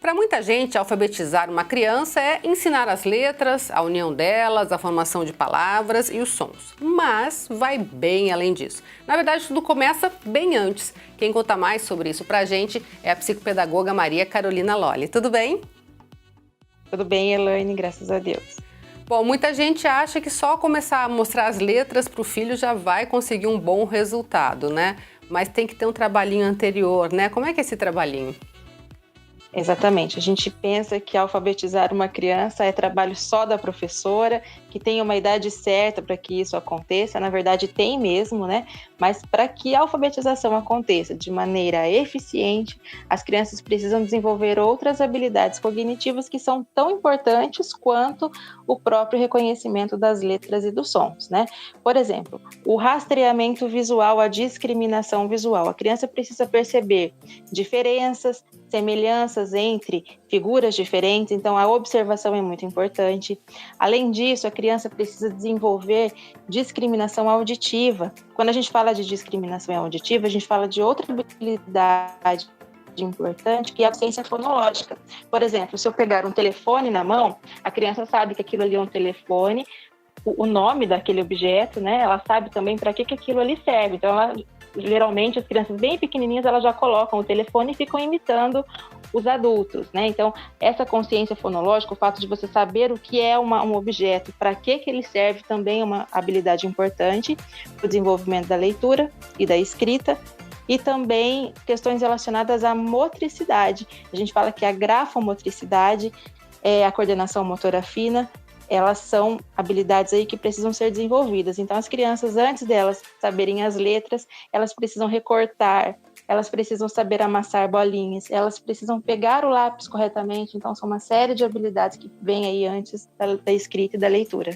Para muita gente, alfabetizar uma criança é ensinar as letras, a união delas, a formação de palavras e os sons. Mas vai bem além disso. Na verdade, tudo começa bem antes. Quem conta mais sobre isso para a gente é a psicopedagoga Maria Carolina Lolli. Tudo bem? Tudo bem, Elaine, graças a Deus. Bom, muita gente acha que só começar a mostrar as letras para o filho já vai conseguir um bom resultado, né? Mas tem que ter um trabalhinho anterior, né? Como é que é esse trabalhinho? Exatamente, a gente pensa que alfabetizar uma criança é trabalho só da professora, que tem uma idade certa para que isso aconteça, na verdade tem mesmo, né? Mas para que a alfabetização aconteça de maneira eficiente, as crianças precisam desenvolver outras habilidades cognitivas que são tão importantes quanto o próprio reconhecimento das letras e dos sons, né? Por exemplo, o rastreamento visual, a discriminação visual. A criança precisa perceber diferenças, semelhanças entre figuras diferentes, então a observação é muito importante. Além disso, a criança precisa desenvolver discriminação auditiva. Quando a gente fala de discriminação auditiva, a gente fala de outra habilidade importante, que é a ciência fonológica. Por exemplo, se eu pegar um telefone na mão, a criança sabe que aquilo ali é um telefone, o nome daquele objeto, né? Ela sabe também para que aquilo ali serve. Então, geralmente, as crianças bem pequenininhas, elas já colocam o telefone e ficam imitando os adultos, né? Então, essa consciência fonológica, o fato de você saber o que é um objeto, para que ele serve, também é uma habilidade importante para o desenvolvimento da leitura e da escrita. E também questões relacionadas à motricidade. A gente fala que a grafomotricidade é a coordenação motora fina, elas são habilidades aí que precisam ser desenvolvidas. Então, as crianças, antes delas saberem as letras, elas precisam recortar, elas precisam saber amassar bolinhas, elas precisam pegar o lápis corretamente. Então, são uma série de habilidades que vêm aí antes da escrita e da leitura.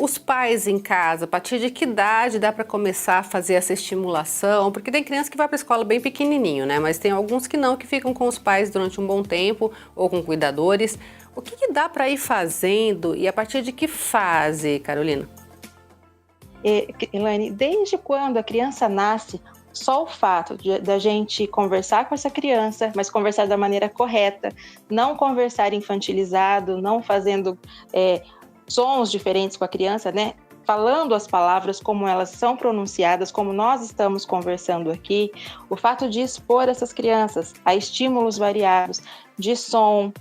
Os pais em casa, a partir de que idade dá para começar a fazer essa estimulação? Porque tem criança que vai para a escola bem pequenininho, né? Mas tem alguns que não, que ficam com os pais durante um bom tempo ou com cuidadores. O que dá para ir fazendo e a partir de que fase, Carolina? Elaine, desde quando a criança nasce, só o fato da gente conversar com essa criança, mas conversar da maneira correta, não conversar infantilizado, não fazendo sons diferentes com a criança, né? Falando as palavras como elas são pronunciadas, como nós estamos conversando aqui, o fato de expor essas crianças a estímulos variados, de som,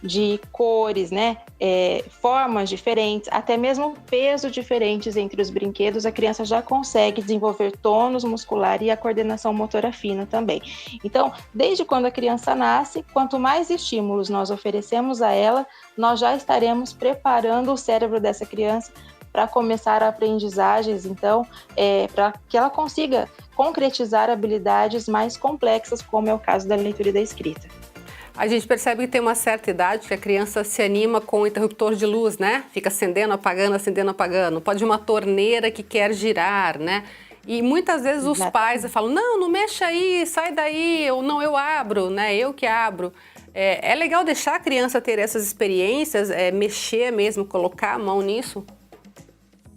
de cores, né? Formas diferentes, até mesmo peso diferentes entre os brinquedos, a criança já consegue desenvolver tônus muscular e a coordenação motora fina também. Então, desde quando a criança nasce, quanto mais estímulos nós oferecemos a ela, nós já estaremos preparando o cérebro dessa criança para começar aprendizagens, então, para que ela consiga concretizar habilidades mais complexas, como é o caso da leitura e da escrita. A gente percebe que tem uma certa idade que a criança se anima com o interruptor de luz, né? Fica acendendo, apagando. Pode uma torneira que quer girar, né? E muitas vezes os pais falam, não mexa aí, sai daí, ou não, eu abro, né? Eu que abro. É legal deixar a criança ter essas experiências, mexer mesmo, colocar a mão nisso?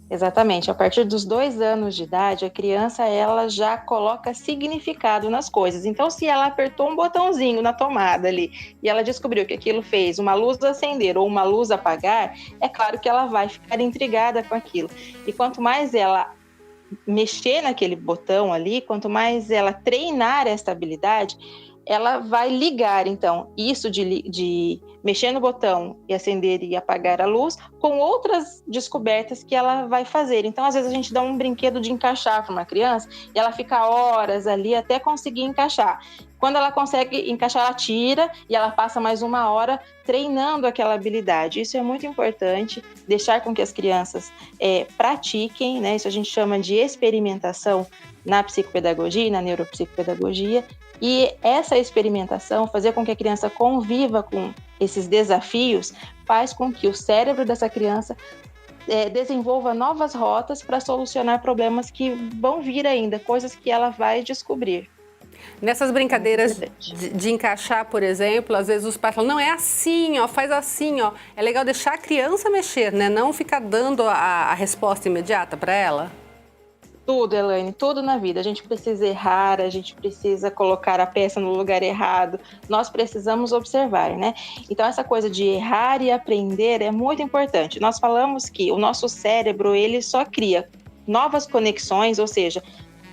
Exatamente, a partir dos 2 anos de idade, a criança ela já coloca significado nas coisas. Então, se ela apertou um botãozinho na tomada ali e ela descobriu que aquilo fez uma luz acender ou uma luz apagar, é claro que ela vai ficar intrigada com aquilo. E quanto mais ela mexer naquele botão ali, quanto mais ela treinar essa habilidade, ela vai ligar, então, isso de mexer no botão e acender e apagar a luz com outras descobertas que ela vai fazer. Então, às vezes, a gente dá um brinquedo de encaixar para uma criança e ela fica horas ali até conseguir encaixar. Quando ela consegue encaixar, ela tira e ela passa mais 1 hora treinando aquela habilidade. Isso é muito importante, deixar com que as crianças pratiquem, né? Isso a gente chama de experimentação na psicopedagogia e na neuropsicopedagogia. E essa experimentação, fazer com que a criança conviva com esses desafios, faz com que o cérebro dessa criança desenvolva novas rotas para solucionar problemas que vão vir ainda, coisas que ela vai descobrir. Nessas brincadeiras de encaixar, por exemplo, às vezes os pais falam, não, é assim, ó, faz assim, ó. É legal deixar a criança mexer, né? Não ficar dando a resposta imediata para ela. Tudo, Elaine, tudo na vida. A gente precisa errar, a gente precisa colocar a peça no lugar errado, nós precisamos observar, né? Então, essa coisa de errar e aprender é muito importante. Nós falamos que o nosso cérebro, ele só cria novas conexões, ou seja,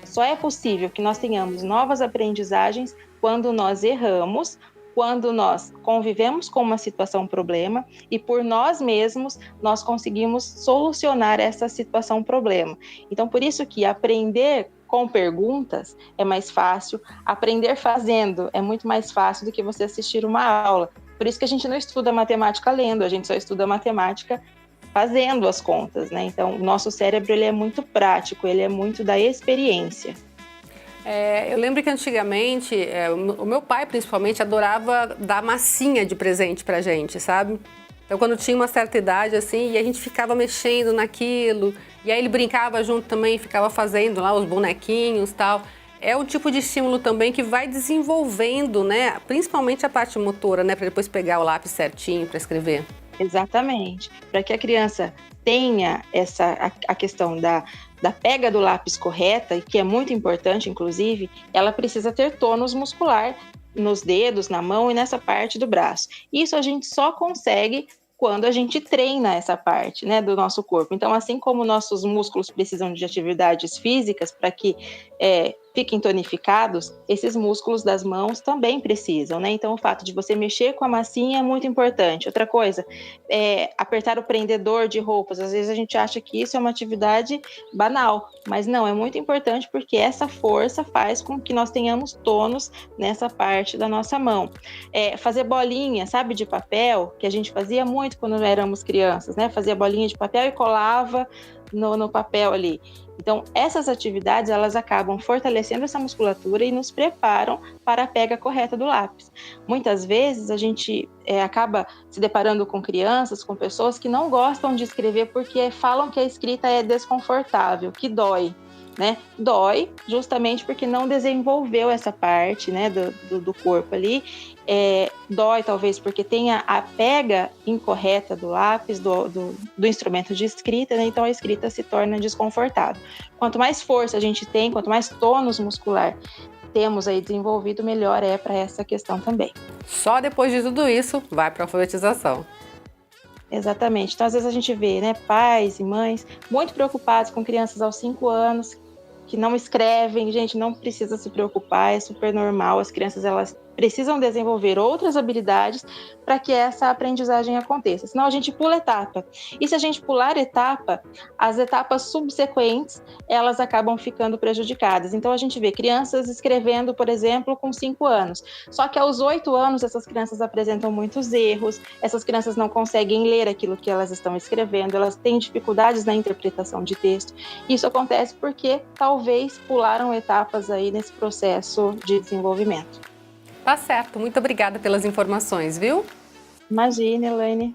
só é possível que nós tenhamos novas aprendizagens quando nós erramos, quando nós convivemos com uma situação problema e por nós mesmos nós conseguimos solucionar essa situação problema. Então, por isso que aprender com perguntas é mais fácil, aprender fazendo é muito mais fácil do que você assistir uma aula. Por isso que a gente não estuda matemática lendo, a gente só estuda matemática fazendo as contas, né? Então, o nosso cérebro ele é muito prático, ele é muito da experiência. Eu lembro que antigamente, o meu pai principalmente adorava dar massinha de presente pra gente, sabe? Então quando tinha uma certa idade assim, e a gente ficava mexendo naquilo, e aí ele brincava junto também, ficava fazendo lá os bonequinhos e tal. É um tipo de estímulo também que vai desenvolvendo, né? Principalmente a parte motora, né? Para depois pegar o lápis certinho para escrever. Exatamente. Para que a criança tenha a questão da pega do lápis correta, e que é muito importante, inclusive, ela precisa ter tônus muscular nos dedos, na mão e nessa parte do braço. Isso a gente só consegue quando a gente treina essa parte, né, do nosso corpo. Então, assim como nossos músculos precisam de atividades físicas para que fiquem tonificados, esses músculos das mãos também precisam, né? Então, o fato de você mexer com a massinha é muito importante. Outra coisa, apertar o prendedor de roupas. Às vezes a gente acha que isso é uma atividade banal, mas não, é muito importante porque essa força faz com que nós tenhamos tônus nessa parte da nossa mão. Fazer bolinha, sabe, de papel, que a gente fazia muito quando éramos crianças, né? Fazia bolinha de papel e colava no papel ali. Então, essas atividades, elas acabam fortalecendo essa musculatura e nos preparam para a pega correta do lápis. Muitas vezes, a gente acaba se deparando com crianças, com pessoas que não gostam de escrever porque falam que a escrita é desconfortável, que dói. Né? Dói justamente porque não desenvolveu essa parte, né, do corpo ali. Dói talvez porque tenha a pega incorreta do lápis, do instrumento de escrita, né? Então a escrita se torna desconfortável. Quanto mais força a gente tem, quanto mais tônus muscular temos aí desenvolvido, melhor é para essa questão também. Só depois de tudo isso vai para a alfabetização. Exatamente. Então, às vezes a gente vê, né, pais e mães muito preocupados com crianças aos 5 anos que não escrevem. Gente, não precisa se preocupar, é super normal. As crianças, elas precisam desenvolver outras habilidades para que essa aprendizagem aconteça. Senão a gente pula etapa. E se a gente pular etapa, as etapas subsequentes, elas acabam ficando prejudicadas. Então a gente vê crianças escrevendo, por exemplo, com 5 anos. Só que aos 8 anos, essas crianças apresentam muitos erros, essas crianças não conseguem ler aquilo que elas estão escrevendo, elas têm dificuldades na interpretação de texto. Isso acontece porque talvez pularam etapas aí nesse processo de desenvolvimento. Tá certo, muito obrigada pelas informações, viu? Imagina, Elaine.